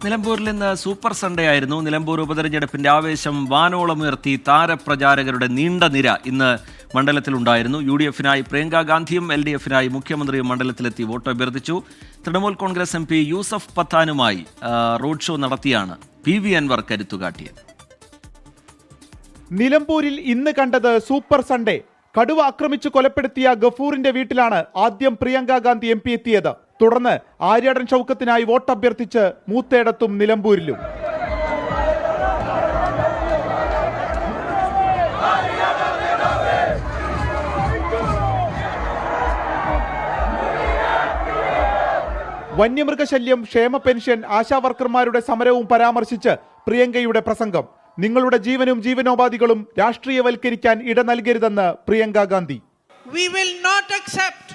നിലമ്പൂരിൽ ഇന്ന് super Sunday ആയിരുന്നു. നിലമ്പൂർ ഉപതെരഞ്ഞെടുപ്പിന്റെ ആവേശം വാനോളമുയർത്തി താരപ്രചാരകരുടെ നീണ്ട നിര ഇന്ന് മണ്ഡലത്തിലുണ്ടായിരുന്നു. UDF-നായി പ്രിയങ്ക ഗാന്ധിയും LDF-നായി മുഖ്യമന്ത്രിയും മണ്ഡലത്തിലെത്തി വോട്ട് അഭ്യർത്ഥിച്ചു. തൃണമൂൽ കോൺഗ്രസ് MP യൂസഫ് പത്താനുമായി റോഡ് ഷോ നടത്തിയാണ് PV അൻവർ കരുത്തുകാട്ടിയത്. നിലമ്പൂരിൽ ഇന്ന് കണ്ടത് സൂപ്പർ സൺഡേ. കടുവ ആക്രമിച്ചു കൊലപ്പെടുത്തിയ ഗഫൂറിന്റെ വീട്ടിലാണ് ആദ്യം പ്രിയങ്ക ഗാന്ധി MP എത്തിയത്. തുടർന്ന് ആര്യാടൻ ഷൗക്കത്തിനായി വോട്ട് അഭ്യർത്ഥിച്ച് മൂത്തേടത്തും നിലമ്പൂരിലും. വന്യമൃഗശല്യം, ക്ഷേമ പെൻഷൻ, ആശാവർക്കർമാരുടെ സമരവും പരാമർശിച്ച് പ്രിയങ്കയുടെ പ്രസംഗം. നിങ്ങളുടെ ജീവനും ജീവനോപാധികളും രാഷ്ട്രീയവൽക്കരിക്കാൻ ഇട നൽകരുതെന്ന് Priyanka Gandhi. We will not accept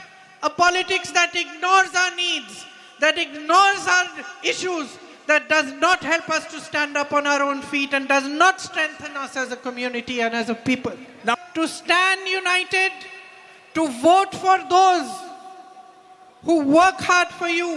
a politics that ignores our needs, that ignores our issues, that does not help us to stand up on our own feet and does not strengthen us as a community and as a people. Now, to stand united, to vote for those who work hard for you,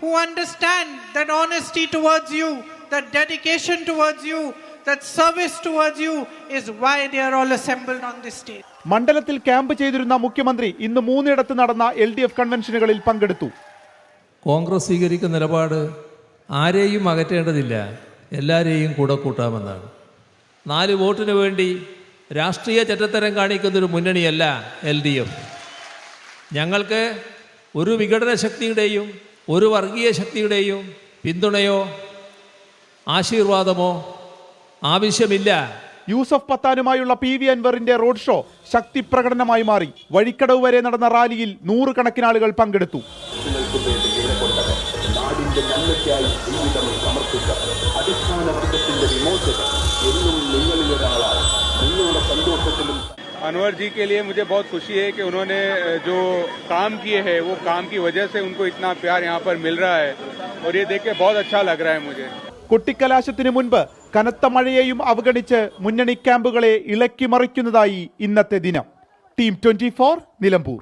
who understand that honesty towards you, that dedication towards you, that service towards you is why they are all assembled on this stage. മണ്ഡലത്തിൽ camp ചെയ്തിരുന്ന മുഖ്യമന്ത്രി ഇന്ന് 3 ഇടത്ത് നടന്ന LDF കൺവെൻഷനുകളിൽ പങ്കെടുത്തു. കോൺഗ്രസ് സ്വീകരിക്കുന്ന നിലപാട് ആരെയും അകറ്റേണ്ടതില്ല, എല്ലാവരെയും കൂടെ കൂട്ടാമെന്നാണ്. 4 വോട്ടിന് വേണ്ടി രാഷ്ട്രീയ ചെറ്റത്തരം കാണിക്കുന്നൊരു മുന്നണിയല്ല LDF. ഞങ്ങൾക്ക് ഒരു വിഘടന ശക്തിയുടെയും ഒരു വർഗീയ ശക്തിയുടെയും പിന്തുണയോ ആശീർവാദമോ ആവശ്യമില്ല. യൂസഫ് പത്താനുമായുള്ള PV അൻവറിന്റെ റോഡ് ഷോ ശക്തി പ്രകടനമായി മാറി. വഴിക്കടവ് വരെ നടന്ന റാലിയിൽ 100 കണക്കിന് ആളുകൾ പങ്കെടുത്തു. अनवर जी के लिए मुझे बहुत खुशी है कि उन्होंने जो काम किए हैं वो काम की वजह से उनको इतना प्यार यहाँ पर मिल रहा है और ये देख के बहुत अच्छा लग रहा है मुझे. കൊട്ടിക്കലാശത്തിന് മുൻപ് കനത്ത മഴയെയും അവഗണിച്ച് മുന്നണി ക്യാമ്പുകളെ ഇളക്കി മറിക്കുന്നതായി ഇന്നത്തെ ദിനം. ടീം 24 നിലമ്പൂർ.